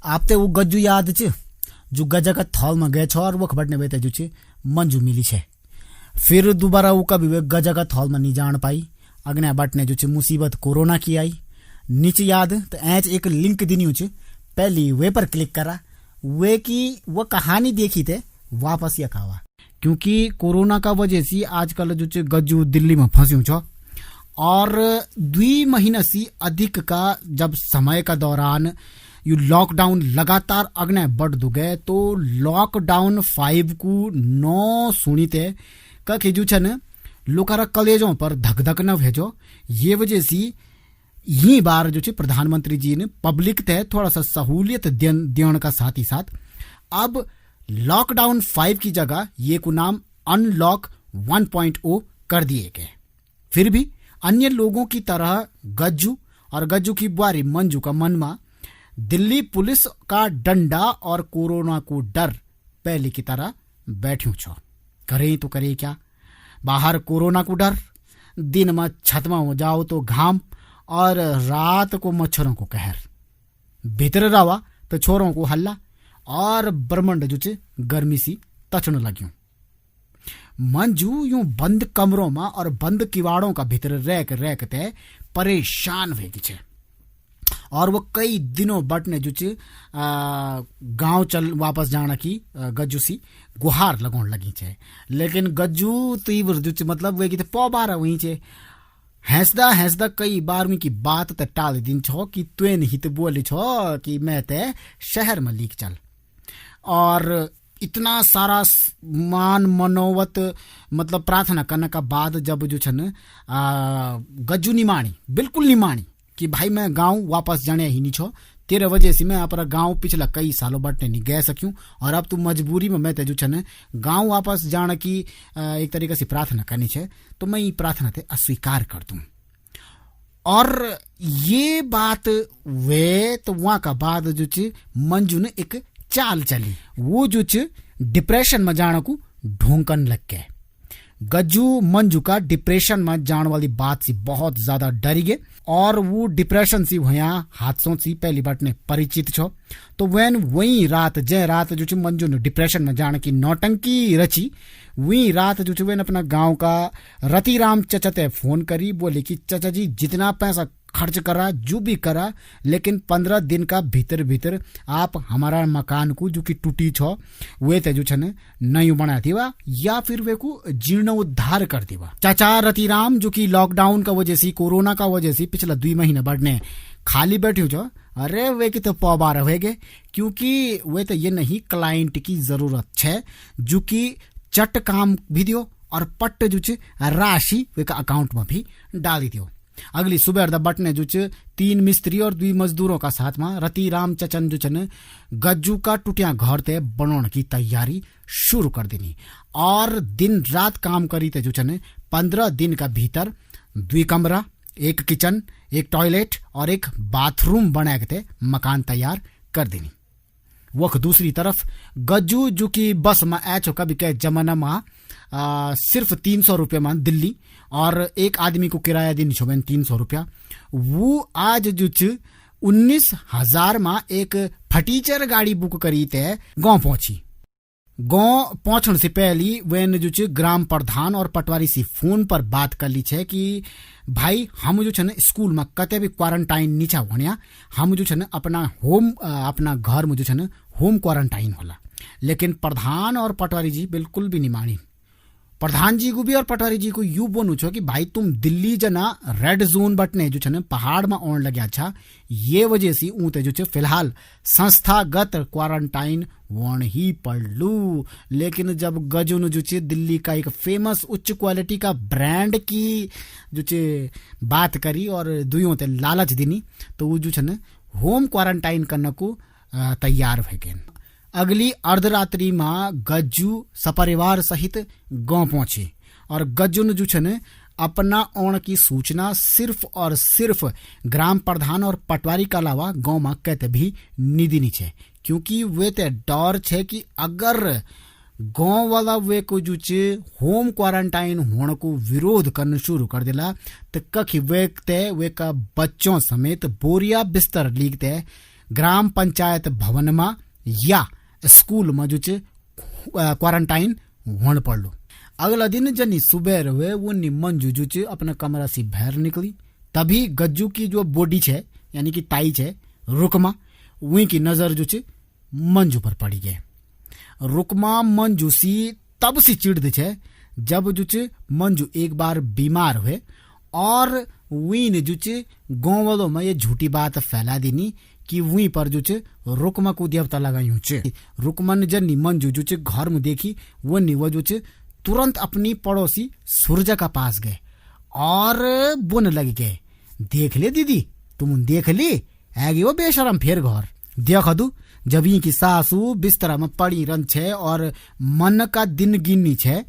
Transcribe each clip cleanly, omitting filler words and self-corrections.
आपते वो गज्जू याद छ जो गजा का थॉल में गए छ और वो खबर ने बेते जो छ मंजू मिली छे। फिर दोबारा वो कभी वे गजा का थॉल में नहीं जान पाई। अगने बटने जो छ मुसीबत कोरोना की आई। नीचे याद तो ऐच एक लिंक दिनी छ, पहली वे पर क्लिक करा, वे की वो कहानी देखी थे वापस या खावा। क्योंकि कोरोना का वजह से आजकल जो छ गज्जू दिल्ली में फंस्यू छ और 2 महीना से अधिक का जब समय का दौरान यू लॉकडाउन लगातार अग्ने बढ़ दु गए तो लॉकडाउन 5 को 9 सुनीते कखे जो छन लोकारा कलेजों पर धक धक न भेजो। ये वजह से ये बार जो प्रधानमंत्री जी ने पब्लिक ते थोड़ा सा सहूलियत देने का साथ ही साथ अब लॉकडाउन 5 की जगह ये को नाम अनलॉक 1.0 कर दिए गए। फिर भी अन्य लोगों की तरह गज्जू और गज्जू की बुआरी मंजू का मन में दिल्ली पुलिस का डंडा और कोरोना को डर पहले की तरह बैठ्यू छो। करे तो करे क्या, बाहर कोरोना को डर, दिन में छत में हो जाओ तो घाम और रात को मच्छरों को कहर, भीतर रवा तो छोरों को हल्ला और ब्रह्मंड जो गर्मी सी तचन लग्यूं। मंजू यूं बंद कमरों में और बंद किवाड़ों का भीतर रहते परेशान हो गई और वो कई दिनों बटने जो गांव चल वापस जाना की गज्जू सी गुहार लगोन लगी छे। लेकिन गज्जू तीव्र जो मतलब वे की पौबारा वही छे हैंसदा हैंसदा कई बार में की बात ते टाल दिन छो कि तुए नहीं तो बोली छो कि मैं ते शहर में लीक चल। और इतना सारा मान मनोवत मतलब प्रार्थना करने का बाद जब जो छन गज्जू निमाणी बिल्कुल निमाणी कि भाई मैं गांव वापस जाने ही नहीं छो, तेरे वजह से मैं अपना गांव पिछला कई सालों बटने नहीं गए सक्यूं और अब तू मजबूरी में मैं जो छन गांव वापस जाने की एक तरीके से प्रार्थना करनी छे तो मैं ये प्रार्थना ते अस्वीकार कर दूं। और ये बात वे तो वहां का बाद जो मंजू ने एक चाल चली, वो जो डिप्रेशन में जाने को ढोंकन लग गए। गज्जू मंजू का डिप्रेशन में जाने वाली बात से बहुत ज्यादा डरी गए और वो डिप्रेशन से हुआ हादसों से पहली बार ने परिचित छो। तो वैन वही रात जय रात जो मंजू ने डिप्रेशन में जाने की नौटंकी रची, वही रात जो वैन अपना गांव का रतिराम चचा ते फोन करी, बोले कि चचा जी जितना पैसा खर्च करा जो भी करा लेकिन 15 दिन का भीतर भीतर आप हमारा मकान को जो कि टूटी छो वे ते जो छन नई बना दीवा या फिर वे को जीर्णोद्धार कर दीवा। चाचा रतिराम जो कि लॉकडाउन का वजह से कोरोना का वजह से पिछला 2 महीना बढ़ने खाली बैठे छो, अरे वे की तो पौबार हो गए क्योंकि वे तो ये नहीं क्लाइंट की जरूरत छे जो कि चट काम भी दियो और पट्ट जो राशि वे का अकाउंट में भी डाली दियो। अगली सुबह बटने जो 3 मिस्त्री और 2 मजदूरों का साथ में रतिराम चचन जो छन गज्जू का टूटिया घर ते बनाने की तैयारी शुरू कर देनी और दिन रात काम करी ते जो छन 15 दिन का भीतर 2 कमरा, 1 किचन, 1 टॉयलेट और 1 बाथरूम बना के मकान तैयार कर देनी। वह दूसरी तरफ गज्जू जो की बस में ऐचो कभी के जमाना में सिर्फ 300 रुपये में दिल्ली और एक आदमी को किराया देनी छो 300 रुपया, वो आज जो 19,000 में एक फटीचर गाड़ी बुक करी ते गांव पहुंची। गांव पहुंचने से पहले वे जो ग्राम प्रधान और पटवारी से फोन पर बात कर ली छे कि भाई हम जो छन स्कूल में कते भी क्वारंटाइन नहीं छा होनिया, हम जो छन अपना घर में जो छन होम क्वारंटाइन होला। लेकिन प्रधान और पटवारी जी बिल्कुल भी नहीं मानी। प्रधान जी को भी और पटवारी जी को यू बोलू छो कि भाई तुम दिल्ली जना रेड जोन बटने जो छन पहाड़ में आने लगे अच्छा, ये वजह से ऊते जो फिलहाल संस्थागत क्वारंटाइन वन ही पड़ लू। लेकिन जब गजू ने जो दिल्ली का एक फेमस उच्च क्वालिटी का ब्रांड की जो बात करी और दुइयों ते लालच दिनी तो वो जो छन होम क्वारंटाइन करने को तैयार हो गए। अगली अर्धरात्रि में गज्जू सपरिवार सहित गांव पहुंचे और गज्जू ने जो छन अपना आने की सूचना सिर्फ और सिर्फ ग्राम प्रधान और पटवारी के अलावा गांव में कहते भी निधि नहीं छे, क्योंकि वे ते डर छे कि अगर गांव वाला वे को जो होम क्वारंटाइन होने को विरोध करना शुरू कर दिला तो कखी वे का बच्चों समेत बोरिया बिस्तर लीकते ग्राम पंचायत भवन में या स्कूल में जो क्वारंटाइन होने पड़लो। अगला दिन जनी सुबह हुए वो मंजू जो अपना कमरा से बाहर निकली, तभी गज्जू की जो बॉडी है यानी कि टाई है रुकमा, वही की नजर जो मंजू पर पड़ी गए। रुकमा मंजू सी तब से चिढ़ छे जब जो मंजू एक बार बीमार हुए और वही ने जो गाँव वालों में ये झूठी बात फैला देनी कि वहीं पर जो रुकमा को देवता लगायू छे। रुकमा ने जन्नी मंजू जो घर में देखी वो जो तुरंत अपनी पड़ोसी सुरजा का पास गए और बोन लग गए, देख ले दीदी तुम देख ले आगे वो बेशरम फिर घर देख दू। जब की सासू बिस्तर में पड़ी रन छे और मन का दिन गिननी छे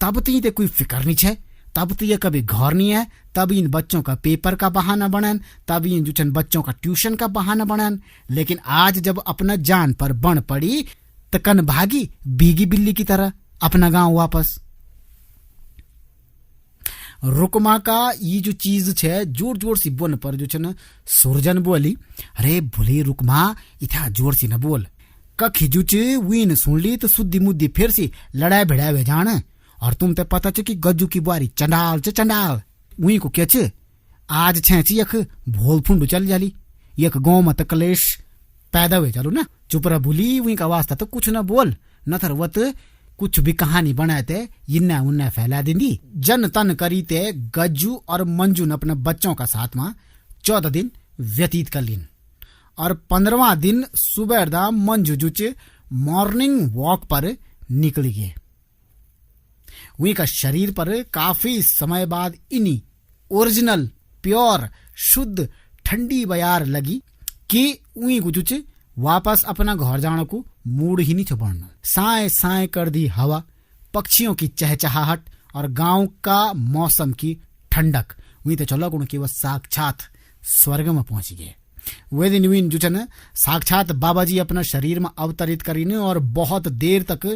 तब तो ये कोई फिक्र नहीं छे, तब तो ये कभी घर नहीं है, तब इन बच्चों का पेपर का बहाना बनान, तब इन जो बच्चों का ट्यूशन का बहाना बनान। लेकिन आज जब अपना जान पर बन पड़ी तो कन भागी भीगी बिल्ली की तरह अपना गांव वापस। रुकमा का ये जो चीज छे जोर जोर से बोन पर जो न सुरजन बोली, अरे बोले रुकमा इतना जोर से न बोल। कखी जो वीन सुन ली तो सुद्दी मुद्दी फिर से लड़ाई भिड़ाई वे जान। और तुम ते पता कि गज्जू की बुआरी चंडाल चंडाल वही को क्या आज छेची यख भोल फुंडू चल जाली, यख गाँव में तो कलेश पैदा हुए चलो ना। चुप रह भूली वही का वास्ता तो कुछ न बोल, न थर वत कुछ भी कहानी बनाए थे इन्ना उन्ना फैला देंगी। जन तन करी ते गज्जू और मंजू ने अपने बच्चों का साथ में 14 दिन व्यतीत कर लीन और 15वां दिन सुबह मंजू जो मॉर्निंग वॉक पर निकली गए। वही का शरीर पर काफी समय बाद इन्हीं ओरिजिनल प्योर शुद्ध ठंडी बयार लगी कि वही को जो वापस अपना घर जाने को मूड ही नहीं बढ़ना। साए साए कर दी हवा, पक्षियों की चहचहाहट और गांव का मौसम की ठंडक, वही तो चलो गुण कि वह साक्षात स्वर्ग में पहुंच गए। वे दिन विन जो न साक्षात बाबा जी अपना शरीर में अवतरित करीने और बहुत देर तक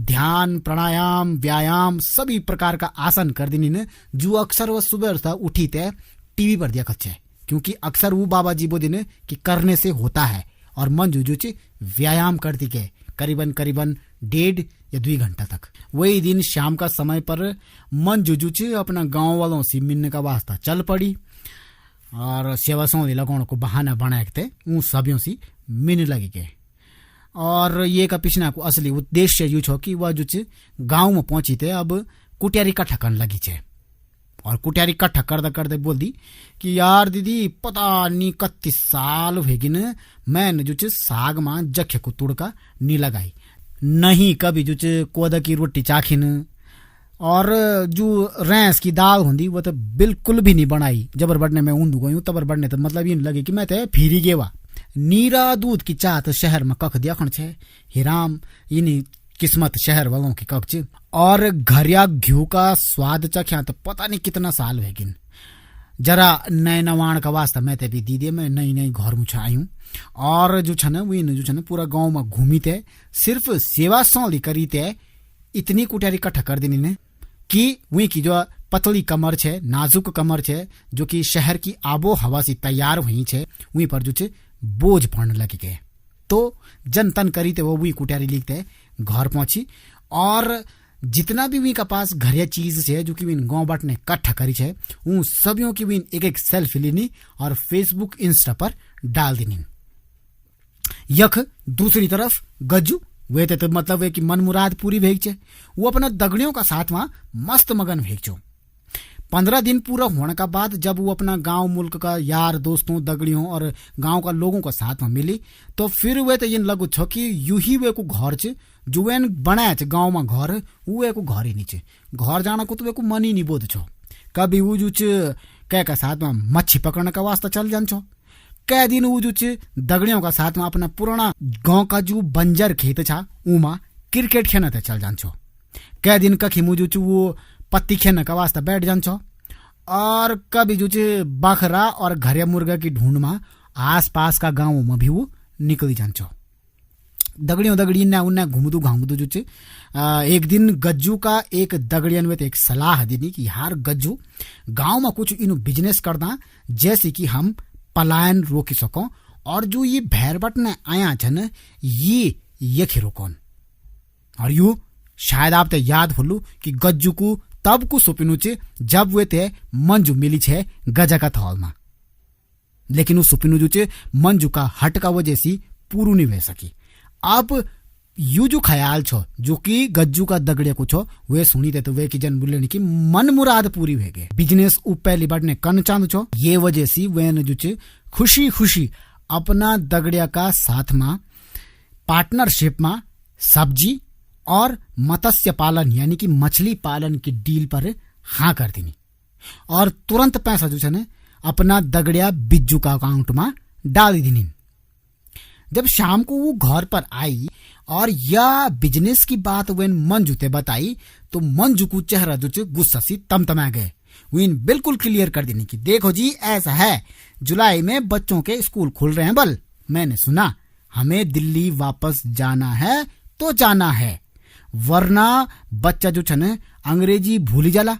ध्यान प्राणायाम व्यायाम सभी प्रकार का आसन कर देनी ने, जो अक्सर वह सुबह उठी थे टीवी पर दिया कच्चे, क्योंकि अक्सर वो बाबा जी वो दिन कि करने से होता है। और मंजू जो व्यायाम करती गए करीबन 1.5 या 2 घंटा तक। वही दिन शाम का समय पर मंजू जो अपना गांव वालों से मिलने का वास्ता चल पड़ी और सेवा सौंधी लगाने को बहाना बनाए थे उन सभी से मिलने लगे गए। और ये का पिछना को असली उद्देश्य यू छो कि वह जो गांव में पहुंची थे अब कुटियारी इकट्ठा करने लगी छे और कुटियारी इकट्ठा करते बोल दी कि यार दीदी पता नहीं 31 साल भेगिन मैंने जो साग में जखे को तुड़का नहीं लगाई, नहीं कभी जो कोदा की रोटी चाखिन और जो रैंस की दाल होंगी वो तो बिल्कुल भी नहीं बनाई। जबर बढ़ने में ऊंधू गई तबर बढ़ने तो मतलब ये लगे कि मैं तो फिरी गेवा। नीरा दूध की चाह तो शहर में कख देखण छे हिराम इन्हीं किस्मत शहर वालों की कक्ष। और घरिया घी का स्वाद चख्या तो पता नहीं कितना साल वेगिन। जरा नए नवाण का वास्ता मैं ते भी दीदी मैं नई घर मुझे आई हूँ और जो छन वही जो छन पूरा गांव में घूमी थे सिर्फ सेवा सौली करी थे इतनी कुटियारी इकट्ठा कर देनी ने कि वही की जो पतली कमर छे नाजुक कमर छे जो कि शहर की आबो हवा से तैयार हुई छे वहीं पर जो बोझ पड़ने लगे गए। तो जन तन करी थे वो वही कुटियारी लिखते घर पहुंची और जितना भी का पास घरिया चीज है जो कि गांव बांटने इकट्ठा करी है उन सबियों की भी एक सेल्फी लेनी और फेसबुक इंस्टा पर डाल देनी। यख दूसरी तरफ गज्जू वे तो मतलब है कि मन मुराद पूरी भेज छे, वो अपना दगड़ियों का साथ में मस्त मगन भेजो। 15 दिन पूरा होने का बाद जब वो अपना गांव मुल्क का यार दोस्तों दगड़ियों और गांव का लोगों का साथ में मिली तो फिर वे तो इन लगू छो कि यू ही वे को घर चे जो वे बनाया छे गांव में घर वो वे को घर ही नहीं छे। घर जाना को तो वे को मन ही नहीं बोध छो। कभी वो जो कह का साथ में मच्छी पकड़ने का वास्ता चल जान छो, कै दिन वो जो दगड़ियों का साथ में अपना पुराना गांव का जो बंजर खेत छा उमा क्रिकेट खेलने ते चल जान छो। कै दिन कखी मुझे वो पत्ती खेलने का वास्ता बैठ जान छो और कभी जो बकरा और घरिया मुर्गा की ढूंढ में आस पास का गाँव में भी वो निकली जान छो। दगड़ियों दगड़ी इन्ना उन्ना घूमदू घामदू जो एक दिन गज्जू का एक दगड़ियन में एक सलाह देनी कि यार गज्जू गांव में कुछ इन बिजनेस करना जैसे कि हम पलायन रोकी सको और जो ये भैर बटने आया छन ये खिरो कौन। और यू शायद आप ते याद होलू कि गज्जू को तब को सुपिनु चे जब वे ते मंजू मिली छे गजा का थॉल में, लेकिन वो सुपिनु जो चे मंजू का हट का वजह से पूरू नहीं वे सकी। अब यू जो ख्याल छो जो कि गज्जू का दगड़े को छो वे सुनी ते तो वे की जन बोले की मन मुराद पूरी हो गए। बिजनेस पहली बार ने कन चांद छो, ये वजह से वे जो चे खुशी खुशी अपना दगड़िया का साथ में पार्टनरशिप में सब्जी और मत्स्य पालन यानी कि मछली पालन की डील पर हाँ कर दी और तुरंत पैसा जो है अपना दगड़िया बिज्जू का अकाउंट में डाल दी। जब शाम को वो घर पर आई और यह बिजनेस की बात वे मंजू ते बताई तो मंजू को चेहरा जो गुस्सा से तमतमा गए। विन बिल्कुल क्लियर कर देने की, देखो जी ऐसा है, जुलाई में बच्चों के स्कूल खुल रहे हैं, बल मैंने सुना हमें दिल्ली वापस जाना है तो जाना है, वरना बच्चा जो छन अंग्रेजी भूली जाला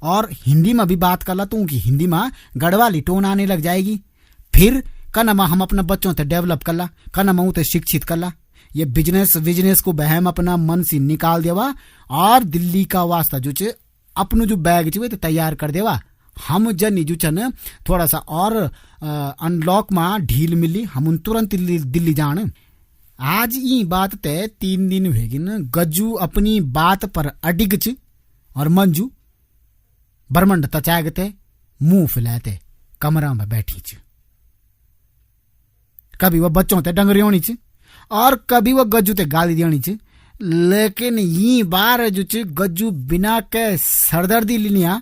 और हिंदी में भी बात करला तो उनकी हिंदी में गड़वाली टोन आने लग जाएगी। फिर कनमा हम अपना बच्चों ते डेवलप करला, कनमा उते शिक्षित करला। ये बिजनेस को बहम अपना मन से निकाल देवा और दिल्ली का वास्ता जो चे अपनो जो बैग चे तैयार कर देवा। हम जन जो छन थोड़ा सा और अनलॉक में ढील मिली, हम तुरंत दिल्ली जान। आज ये बात ते 3 दिन हुएगी न, गज्जू अपनी बात पर अडिग च और मंजू बरमंड तचागते मुंह फैलाते कमरा में बैठी च। कभी वह बच्चों ते डंगरी होनी च और कभी वह गज्जू ते गाली देनी च, लेकिन ये बार जो च गज्जू बिना के सरदर्दी लिया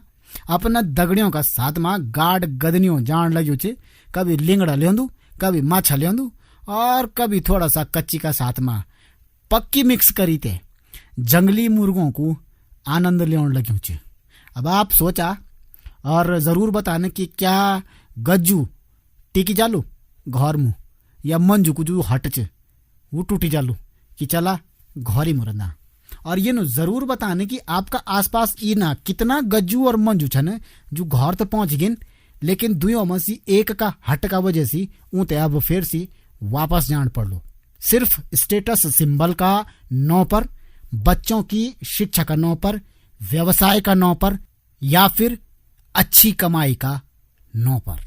अपना दगड़ियों का साथ में गाड गदनियों जान लग्यो च। कभी लिंगड़ा लेंदू, कभी माछा लेंदू और कभी थोड़ा सा कच्ची का साथ में पक्की मिक्स करी थे जंगली मुर्गों को आनंद लेने लग्यो च। अब आप सोचा और जरूर बताने कि क्या गज्जू टिकी जालू घर मुंह या मंजू को जो हट च वो टूटी जालू कि चला घर ही मुरना। और ये नो जरूर बताने कि आपका आसपास ये ना कितना गज्जू और मंजू छन जो घर तो पहुंच गए, लेकिन दुयों में से एक का हट का वजह से ऊते अब फिर से वापस जान पड़ लो। सिर्फ स्टेटस सिंबल का नौ पर, बच्चों की शिक्षा का नौ पर, व्यवसाय का नौ पर या फिर अच्छी कमाई का नौ पर।